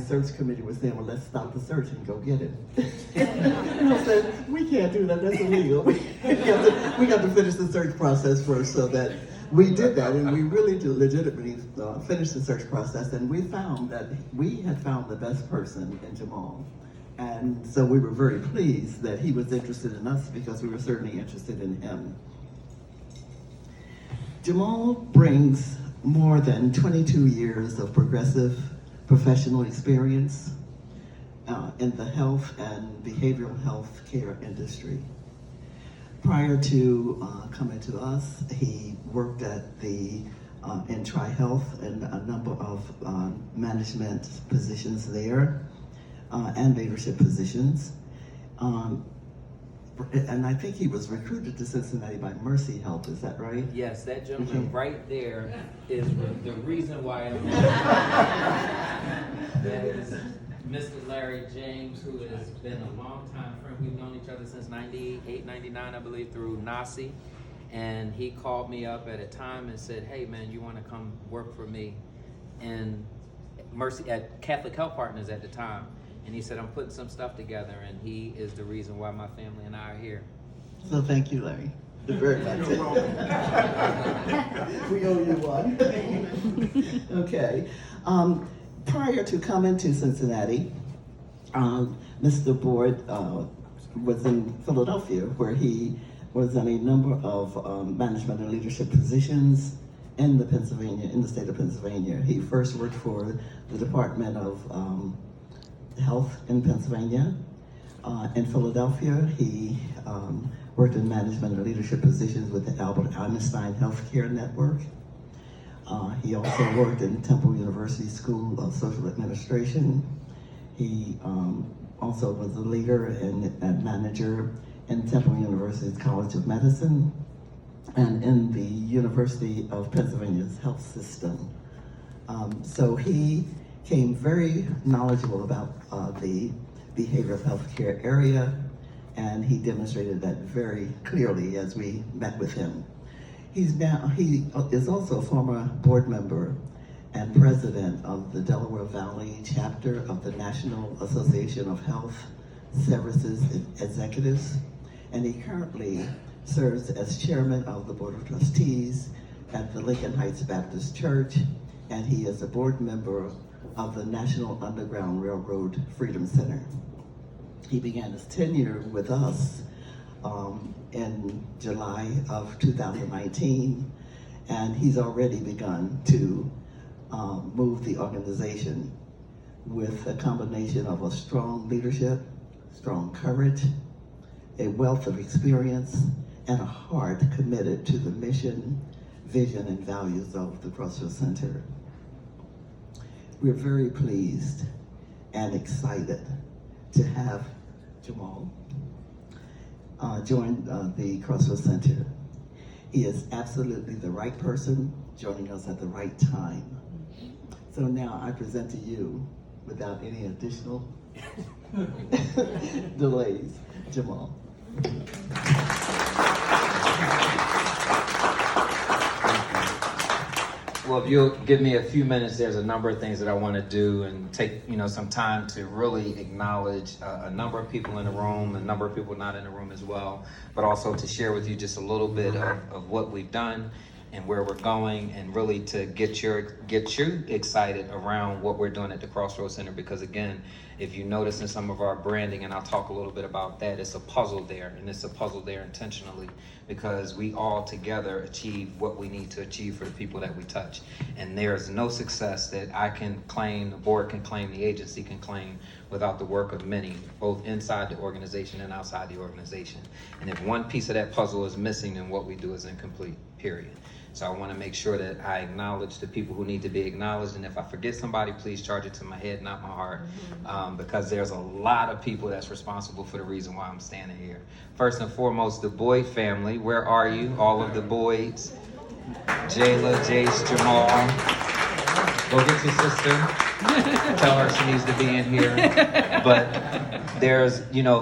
search committee was saying, well, let's stop the search and go get it. And I said, we can't do that, that's illegal. We got to finish the search process first, so that we did that, and we really legitimately finished the search process, and we found that we had found the best person in Jamal. And so we were very pleased that he was interested in us, because we were certainly interested in him. Jamal brings more than 22 years of progressive professional experience in the health and behavioral health care industry. Prior to coming to us, he worked at in Tri-Health and a number of management positions there and leadership positions. And I think he was recruited to Cincinnati by Mercy Health, is that right? Yes, that gentleman right there is the reason why I'm here. That is Mr. Larry James, who has been a long time friend. We've known each other since 98, 99, I believe, through NACI. And he called me up at a time and said, hey man, you want to come work for me in Mercy at Catholic Health Partners at the time. And he said, I'm putting some stuff together, and he is the reason why my family and I are here. So thank you, Larry. Very much. You're welcome. We owe you one. Okay. Prior to coming to Cincinnati, Mr. Board was in Philadelphia, where he was in a number of management and leadership positions in the state of Pennsylvania. He first worked for the Department of Health in Pennsylvania. In Philadelphia, he worked in management and leadership positions with the Albert Einstein Healthcare Network. He also worked in Temple University School of Social Administration. He also was a leader and manager in Temple University's College of Medicine and in the University of Pennsylvania's health system. So he came very knowledgeable about the behavioral health care area, and he demonstrated that very clearly as we met with him. He is also a former board member and president of the Delaware Valley chapter of the National Association of Health Services Executives, and he currently serves as chairman of the Board of Trustees at the Lincoln Heights Baptist Church, and he is a board member of the National Underground Railroad Freedom Center. He began his tenure with us in July of 2019, and he's already begun to move the organization with a combination of a strong leadership, strong courage, a wealth of experience, and a heart committed to the mission, vision, and values of the Crossroads Center. We're very pleased and excited to have Jamal join the Crossroads Center. He is absolutely the right person joining us at the right time. So now I present to you, without any additional delays, Jamal. Well, if you'll give me a few minutes, there's a number of things that I want to do and take, some time to really acknowledge a number of people in the room, a number of people not in the room as well, but also to share with you just a little bit of what we've done and where we're going, and really to get you excited around what we're doing at the Crossroads Center. Because again, if you notice in some of our branding, and I'll talk a little bit about that, it's a puzzle there, and it's a puzzle there intentionally because we all together achieve what we need to achieve for the people that we touch. And there's no success that I can claim, the board can claim, the agency can claim, without the work of many, both inside the organization and outside the organization. And if one piece of that puzzle is missing, then what we do is incomplete, period. So I want to make sure that I acknowledge the people who need to be acknowledged, and if I forget somebody, please charge it to my head, not my heart, because there's a lot of people that's responsible for the reason why I'm standing here. First and foremost, the Boyd family. Where are you? All of the Boyds. Jayla, Jace, Jamal. Go get your sister. Tell her she needs to be in here. But there's,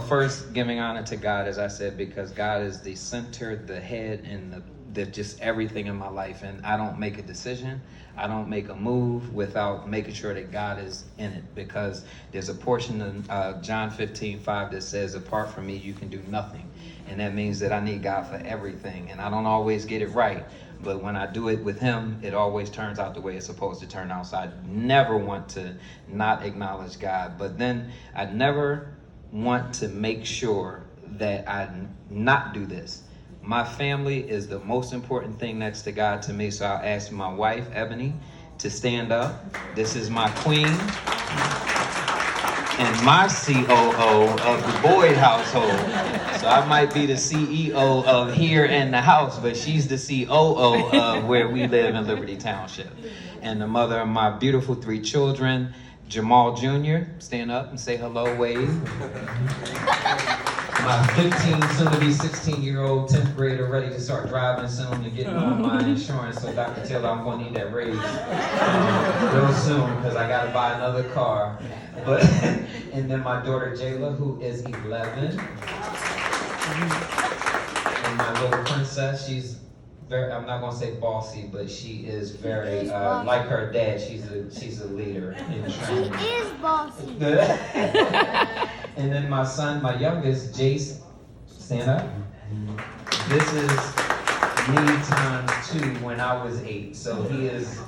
first giving honor to God, as I said, because God is the center, the head, and the just everything in my life. And I don't make a decision, I don't make a move without making sure that God is in it, because there's a portion in John 15:5 that says, apart from me, you can do nothing. And that means that I need God for everything. And I don't always get it right, but when I do it with him, it always turns out the way it's supposed to turn out. So I never want to not acknowledge God. But then I never want to make sure that I not do this. My family is the most important thing next to God to me. So I'll ask my wife, Ebony, to stand up. This is my queen and my COO of the Boyd household. So I might be the CEO of here in the house, but she's the COO of where we live in Liberty Township. And the mother of my beautiful 3 children, Jamahal Jr., stand up and say hello, wave. My 15, soon to be 16-year-old 10th grader, ready to start driving soon and getting on my insurance. So Dr. Taylor, I'm going to need that raise real soon, because I got to buy another car. But and then my daughter Jayla, who is 11, and my little princess, she's very, I'm not going to say bossy, but she is very like her dad. She's a leader in training. She is bossy. And then my son, my youngest, Jace, stand up. This is me times 2 when I was 8. So he is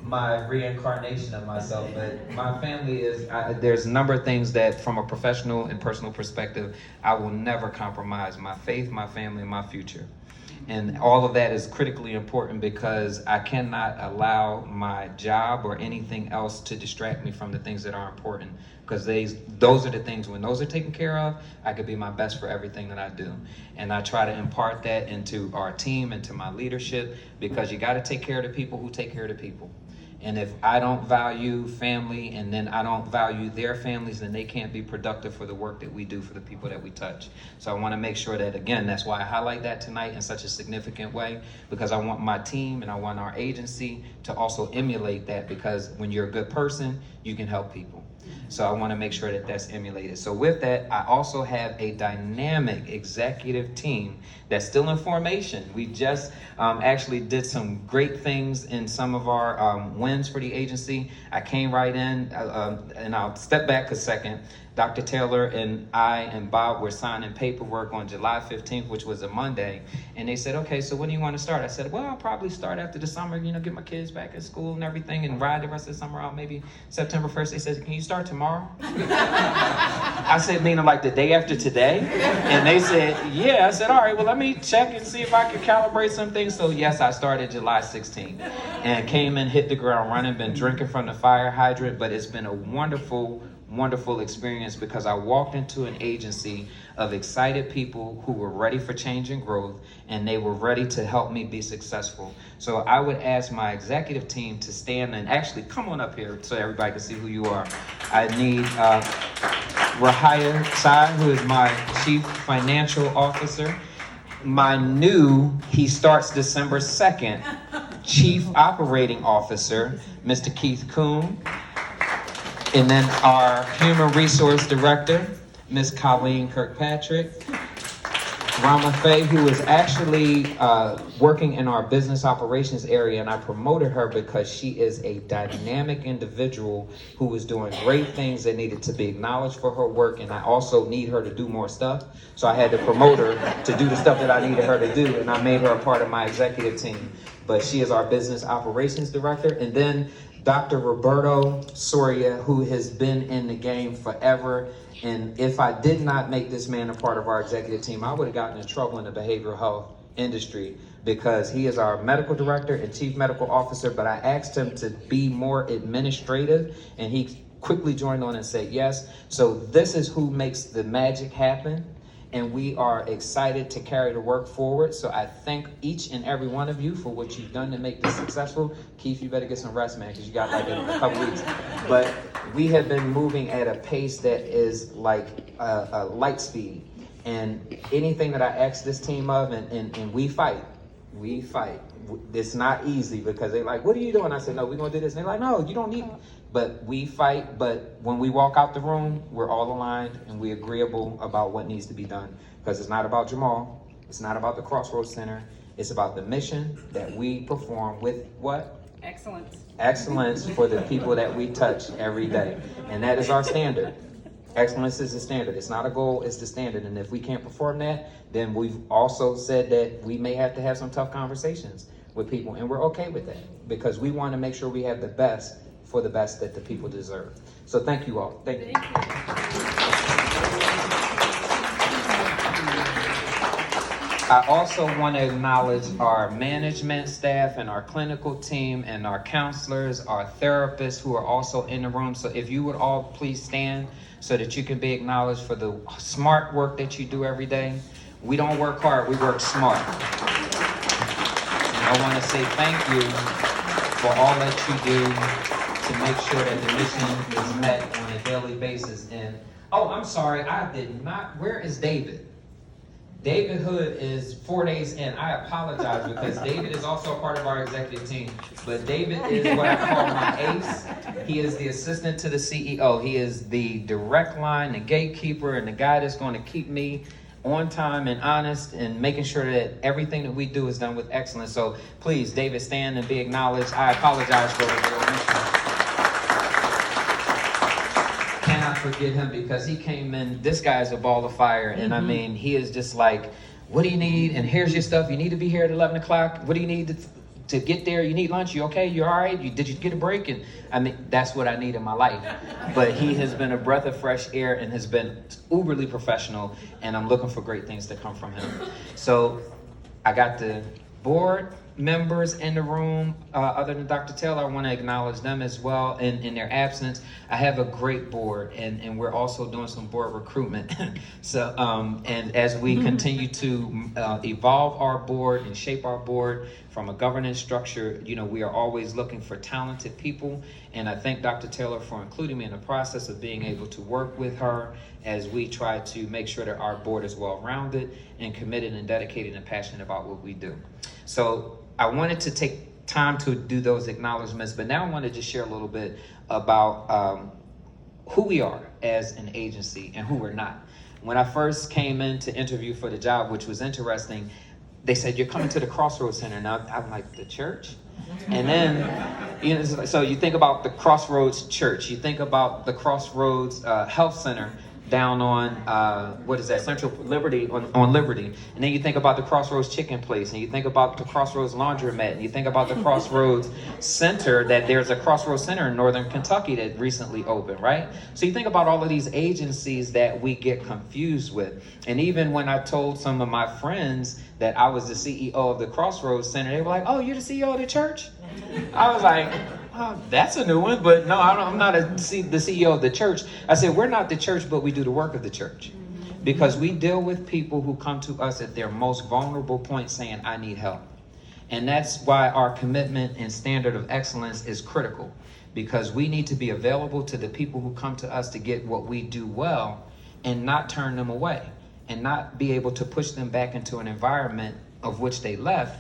my reincarnation of myself. But my family is, there's a number of things that from a professional and personal perspective, I will never compromise: my faith, my family, and my future. And all of that is critically important, because I cannot allow my job or anything else to distract me from the things that are important. Because those are the things, when those are taken care of, I could be my best for everything that I do. And I try to impart that into our team, into my leadership, because you got to take care of the people who take care of the people. And if I don't value family, and then I don't value their families, then they can't be productive for the work that we do for the people that we touch. So I want to make sure that, again, that's why I highlight that tonight in such a significant way, because I want my team and I want our agency to also emulate that, because when you're a good person, you can help people. So I want to make sure that that's emulated. So with that, I also have a dynamic executive team that's still in formation. We just actually did some great things in some of our wins for the agency. I came right in, and I'll step back a second. Dr. Taylor and I and Bob were signing paperwork on July 15th, which was a Monday. And they said, okay, so when do you want to start? I said, well, I'll probably start after the summer, get my kids back at school and everything, and ride the rest of the summer out, maybe September 1st. They said, can you start tomorrow? I said, meaning like the day after today? And they said, yeah. I said, all right, well, let me check and see if I can calibrate some things. So yes, I started July 16th and came and hit the ground running, been drinking from the fire hydrant, but it's been a wonderful experience, because I walked into an agency of excited people who were ready for change and growth, and they were ready to help me be successful. So I would ask my executive team to stand and actually come on up here so everybody can see who you are. I need Rahaya Sai, who is my Chief Financial Officer. My new, he starts December 2nd, Chief Operating Officer, Mr. Keith Kuhn. And then our Human Resource Director, Ms. Colleen Kirkpatrick. Rama Faye, who is actually working in our business operations area, and I promoted her because she is a dynamic individual who is doing great things that needed to be acknowledged for her work, and I also need her to do more stuff. So I had to promote her to do the stuff that I needed her to do, and I made her a part of my executive team. But she is our business operations director. And then Dr. Roberto Soria, who has been in the game forever. And if I did not make this man a part of our executive team, I would have gotten in trouble in the behavioral health industry, because he is our medical director and chief medical officer. But I asked him to be more administrative, and he quickly joined on and said yes. So this is who makes the magic happen. And we are excited to carry the work forward. So I thank each and every one of you for what you've done to make this successful. Keith, you better get some rest, man, because you got like a couple weeks. But we have been moving at a pace that is like a light speed. And anything that I ask this team of, and we fight. It's not easy, because they're like, what are you doing? I said, no, we're going to do this. And they're like, no, you don't need. But we fight. But when we walk out the room, we're all aligned and we're agreeable about what needs to be done. Because it's not about Jamahal. It's not about the Crossroads Center. It's about the mission that we perform with what? Excellence. Excellence for the people that we touch every day. And that is our standard. Excellence is the standard. It's not a goal, it's the standard. And if we can't perform that, then we've also said that we may have to have some tough conversations with people. And we're okay with that because we want to make sure we have the best for the best that the people deserve. So thank you all. Thank you. I also want to acknowledge our management staff and our clinical team and our counselors, our therapists who are also in the room. So if you would all please stand so that you can be acknowledged for the smart work that you do every day. We don't work hard, we work smart. And I want to say thank you for all that you do to make sure that the mission is met on a daily basis. And, oh, I'm sorry, I did not, where is David? David Hood is 4 days in. I apologize because David is also a part of our executive team. But David is what I call my ace. He is the assistant to the CEO. He is the direct line, the gatekeeper, and the guy that's going to keep me on time and honest and making sure that everything that we do is done with excellence. So please, David, stand and be acknowledged. I apologize for it. Cannot forget him because he came in, this guy is a ball of fire. And I mean, he is just like, what do you need? And here's your stuff. You need to be here at 11 o'clock. What do you need to get there? You need lunch? You okay? You all right? Did you get a break? And I mean, that's what I need in my life. But he has been a breath of fresh air and has been uberly professional. And I'm looking for great things to come from him. So I got the board members in the room, other than Dr. Taylor. I want to acknowledge them as well in their absence. I have a great board, and we're also doing some board recruitment. So, and as we continue to evolve our board and shape our board from a governance structure, you know, we are always looking for talented people. And I thank Dr. Taylor for including me in the process of being able to work with her as we try to make sure that our board is well-rounded and committed and dedicated and passionate about what we do. So I wanted to take time to do those acknowledgments, but now I want to just share a little bit about who we are as an agency and who we're not. When I first came in to interview for the job, which was interesting, they said, you're coming to the Crossroads Center. Now I'm like, the church? And then, you know, so you think about the Crossroads Church, you think about the Crossroads Health Center down on, what is that, Central Liberty, on Liberty. And then you think about the Crossroads Chicken Place, and you think about the Crossroads Laundromat, and you think about the Crossroads Center, that there's a Crossroads Center in Northern Kentucky that recently opened, right? So you think about all of these agencies that we get confused with. And even when I told some of my friends that I was the CEO of the Crossroads Center, they were like, oh, you're the CEO of the church? I was like, oh, that's a new one, but no, I'm not the CEO of the church. I said, we're not the church, but we do the work of the church. Because we deal with people who come to us at their most vulnerable point saying, I need help. And that's why our commitment and standard of excellence is critical. Because we need to be available to the people who come to us to get what we do well and not turn them away. And not be able to push them back into an environment of which they left,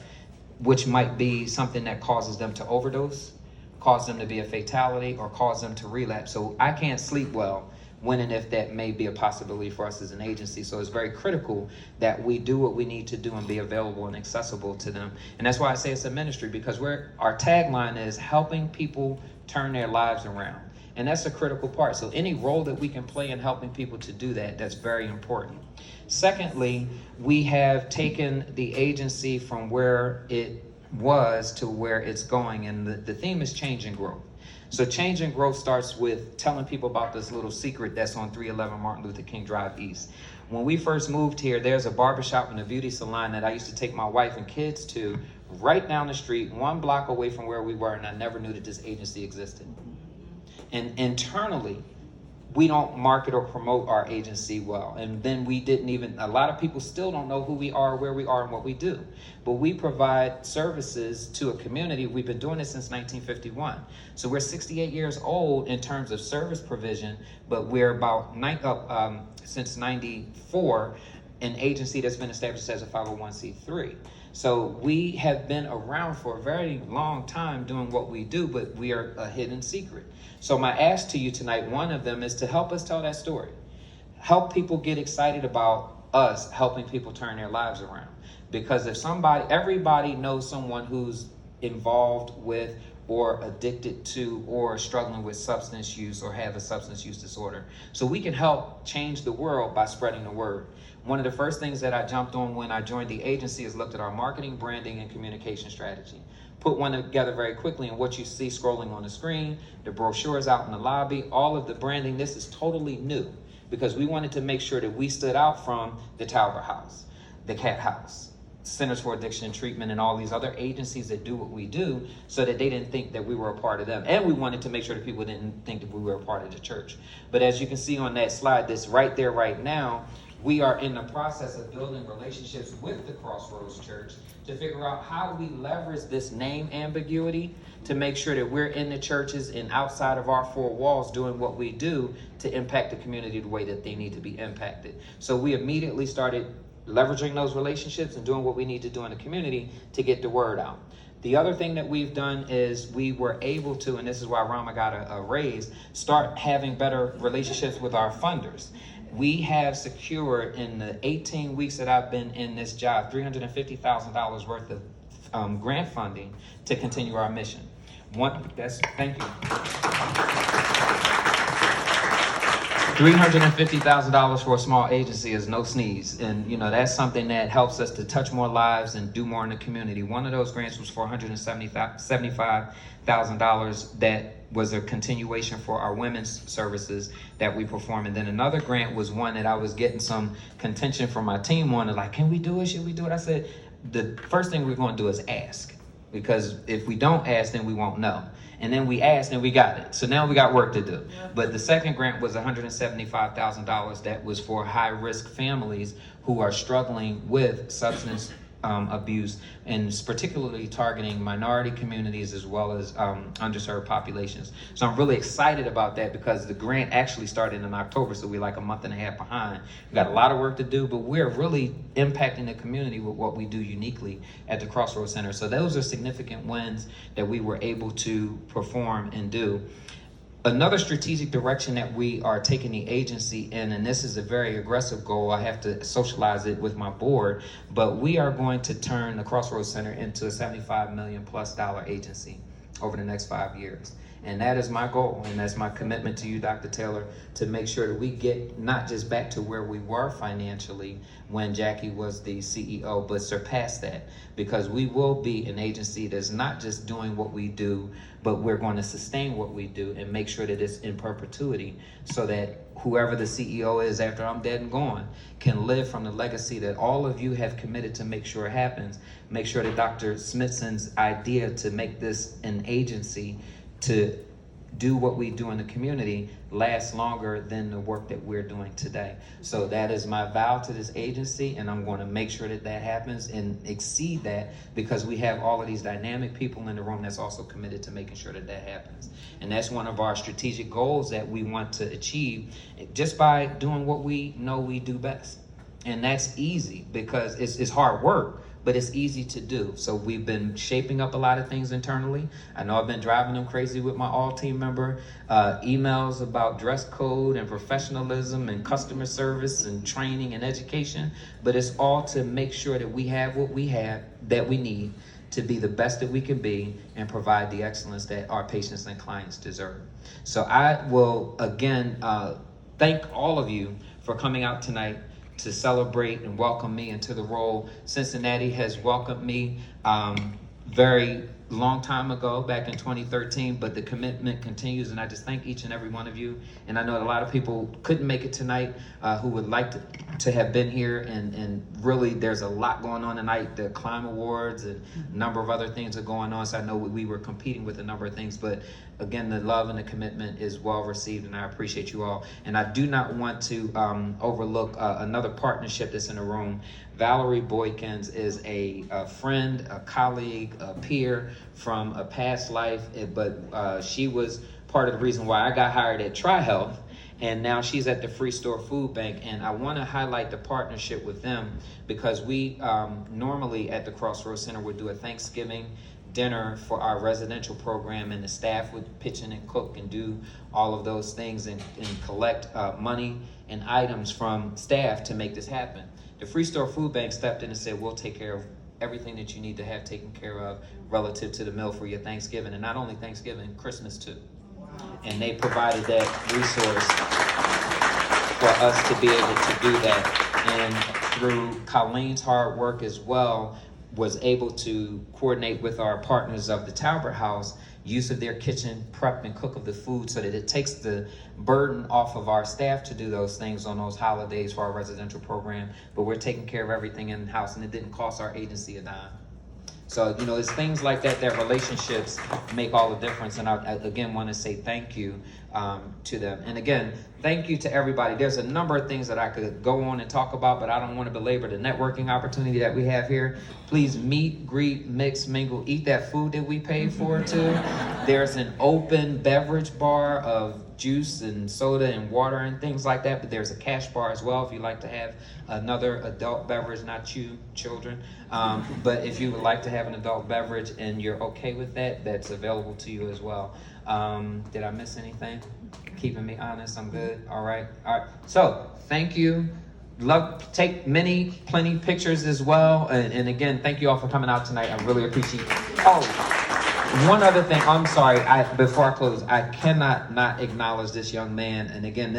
which might be something that causes them to overdose, cause them to be a fatality, or cause them to relapse. So I can't sleep well when and if that may be a possibility for us as an agency. So it's very critical that we do what we need to do and be available and accessible to them. And that's why I say it's a ministry, because our tagline is helping people turn their lives around. And that's a critical part. So any role that we can play in helping people to do that, that's very important. Secondly, we have taken the agency from where it was to where it's going, and the theme is change and growth. So change and growth starts with telling people about this little secret that's on 311 Martin Luther King Drive East. When we first moved here, there's a barbershop and a beauty salon that I used to take my wife and kids to right down the street, 1 block away from where we were, and I never knew that this agency existed. And internally, we don't market or promote our agency well. And then a lot of people still don't know who we are, where we are, and what we do. But we provide services to a community. We've been doing this since 1951. So we're 68 years old in terms of service provision, but we're about since 94, an agency that's been established as a 501c3. So we have been around for a very long time doing what we do, but we are a hidden secret. So my ask to you tonight, one of them, is to help us tell that story. Help people get excited about us helping people turn their lives around. Because if everybody knows someone who's involved with or addicted to or struggling with substance use or have a substance use disorder. So we can help change the world by spreading the word. One of the first things that I jumped on when I joined the agency is looked at our marketing, branding, and communication strategy. Put one together very quickly, and what you see scrolling on the screen, the brochures out in the lobby, all of the branding, this is totally new because we wanted to make sure that we stood out from the Talbot House, the Cat House, Centers for Addiction and Treatment, and all these other agencies that do what we do, so that they didn't think that we were a part of them. And we wanted to make sure that people didn't think that we were a part of the church. But as you can see on that slide, this right there right now, we are in the process of building relationships with the Crossroads Church to figure out how do we leverage this name ambiguity to make sure that we're in the churches and outside of our four walls doing what we do to impact the community the way that they need to be impacted. So we immediately started leveraging those relationships and doing what we need to do in the community to get the word out. The other thing that we've done is we were able to, and this is why Rama got a raise, start having better relationships with our funders. We have secured in the 18 weeks that I've been in this job, $350,000 worth of grant funding to continue our mission. Thank you. $350,000 for a small agency is no sneeze. And that's something that helps us to touch more lives and do more in the community. One of those grants was for $175,000 that was a continuation for our women's services that we perform. And then another grant was one that I was getting some contention from my team on, like, can we do it? Should we do it? I said, the first thing we're going to do is ask. Because if we don't ask, then we won't know. And then we asked and we got it. So now we got work to do. But the second grant was $175,000 that was for high-risk families who are struggling with substance abuse, and particularly targeting minority communities as well as underserved populations. So I'm really excited about that because the grant actually started in October, so we're like a month and a half behind. We've got a lot of work to do, but we're really impacting the community with what we do uniquely at the Crossroads Center. So those are significant wins that we were able to perform and do. Another strategic direction that we are taking the agency in, and this is a very aggressive goal, I have to socialize it with my board, but we are going to turn the Crossroads Center into a $75 million+ agency over the next 5 years. And that is my goal, and that's my commitment to you, Dr. Taylor, to make sure that we get not just back to where we were financially when Jackie was the CEO, but surpass that, because we will be an agency that's not just doing what we do, but we're going to sustain what we do and make sure that it's in perpetuity so that whoever the CEO is after I'm dead and gone can live from the legacy that all of you have committed to make sure it happens. Make sure that Dr. Smithson's idea to make this an agency to do what we do in the community lasts longer than the work that we're doing today. So that is my vow to this agency, and I'm going to make sure that that happens and exceed that, because we have all of these dynamic people in the room that's also committed to making sure that that happens. And that's one of our strategic goals that we want to achieve just by doing what we know we do best. And that's easy because it's hard work, but it's easy to do. So we've been shaping up a lot of things internally. I know I've been driving them crazy with my all team member, emails about dress code and professionalism and customer service and training and education, but it's all to make sure that we have what we have that we need to be the best that we can be and provide the excellence that our patients and clients deserve. So I will again thank all of you for coming out tonight to celebrate and welcome me into the role. Cincinnati has welcomed me very long time ago, back in 2013, but the commitment continues, and I just thank each and every one of you. And I know that a lot of people couldn't make it tonight who would like to have been here, and really there's a lot going on tonight. The Climb Awards and a number of other things are going on, so I know we were competing with a number of things, but again, the love and the commitment is well received, and I appreciate you all. And I do not want to overlook another partnership that's in the room. Valerie Boykins is a friend, a colleague, a peer from a past life, but she was part of the reason why I got hired at TriHealth, and now she's at the Free Store Food Bank. And I want to highlight the partnership with them because we normally at the Crossroads Center would do a Thanksgiving dinner for our residential program, and the staff would pitch in and cook and do all of those things and collect money and items from staff to make this happen. The Free Store Food Bank stepped in and said, we'll take care of everything that you need to have taken care of relative to the meal for your Thanksgiving, and not only Thanksgiving, Christmas too. And they provided that resource for us to be able to do that. And through Colleen's hard work as well, was able to coordinate with our partners of the Talbert House, use of their kitchen prep and cook of the food, so that it takes the burden off of our staff to do those things on those holidays for our residential program, but we're taking care of everything in the house, and it didn't cost our agency a dime. So, you know, it's things like that, that relationships make all the difference. And I again want to say thank you to them. And again, thank you to everybody. There's a number of things that I could go on and talk about, but I don't want to belabor the networking opportunity that we have here. Please meet, greet, mix, mingle, eat that food that we paid for too. There's an open beverage bar of juice and soda and water and things like that, but there's a cash bar as well if you'd like to have another adult beverage, not you, children. But if you would like to have an adult beverage and you're okay with that, that's available to you as well. Did I miss anything? Keeping me honest, I'm good. All right. So thank you. Love take plenty pictures as well. And again, thank you all for coming out tonight. I really appreciate it. Oh, one other thing, I'm sorry, before I close, I cannot not acknowledge this young man. And again,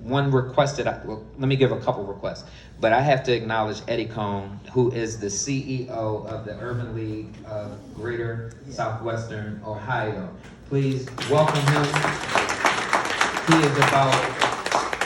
one request that let me give a couple requests, but I have to acknowledge Eddie Cohn, who is the CEO of the Urban League of Greater Southwestern Ohio. Please welcome him. He is about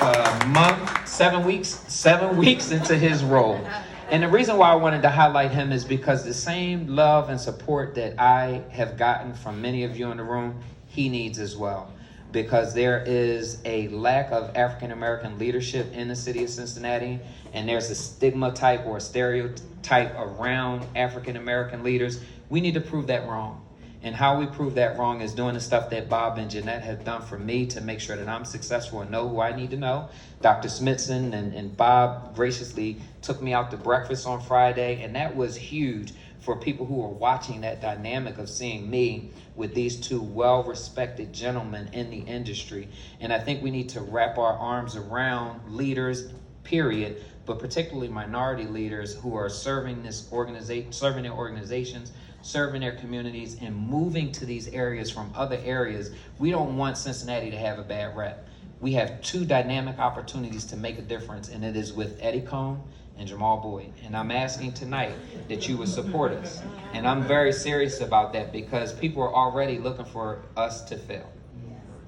a month, 7 weeks into his role. And the reason why I wanted to highlight him is because the same love and support that I have gotten from many of you in the room, he needs as well. Because there is a lack of African American leadership in the city of Cincinnati, and there's a stigma type or a stereotype around African American leaders. We need to prove that wrong. And how we prove that wrong is doing the stuff that Bob and Jeanette have done for me to make sure that I'm successful and know who I need to know. Dr. Smithson and Bob graciously took me out to breakfast on Friday, and that was huge for people who are watching that dynamic of seeing me with these two well-respected gentlemen in the industry. And I think we need to wrap our arms around leaders, period, but particularly minority leaders who are serving this organization, serving their organizations, serving their communities, and moving to these areas from other areas. We don't want Cincinnati to have a bad rep. We have two dynamic opportunities to make a difference, and it is with Eddie Cohn and Jamal Boyd. And I'm asking tonight that you would support us. And I'm very serious about that because people are already looking for us to fail.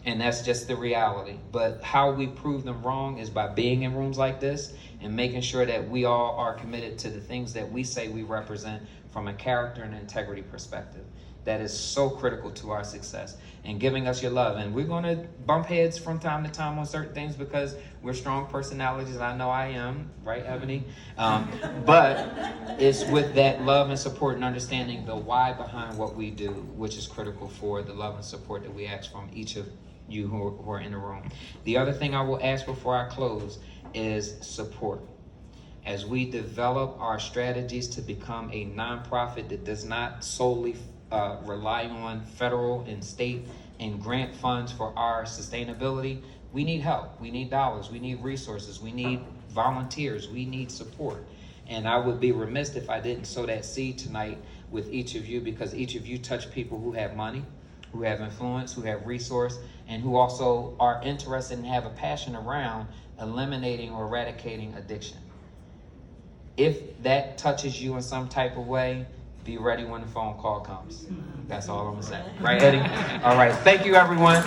And that's just the reality. But how we prove them wrong is by being in rooms like this and making sure that we all are committed to the things that we say we represent from a character and integrity perspective. That is so critical to our success, and giving us your love. And we're going to bump heads from time to time on certain things because we're strong personalities. I know I am, right, Ebony? But it's with that love and support and understanding the why behind what we do, which is critical for the love and support that we ask from each of you who are in the room. The other thing I will ask before I close is support. As we develop our strategies to become a nonprofit that does not solely rely on federal and state and grant funds for our sustainability, we need help, we need dollars, we need resources, we need volunteers, we need support. And I would be remiss if I didn't sow that seed tonight with each of you, because each of you touch people who have money, who have influence, who have resource, and who also are interested and have a passion around eliminating or eradicating addiction. If that touches you in some type of way, be ready when the phone call comes. That's all I'm gonna say. Right, Eddie? All right. Thank you, everyone.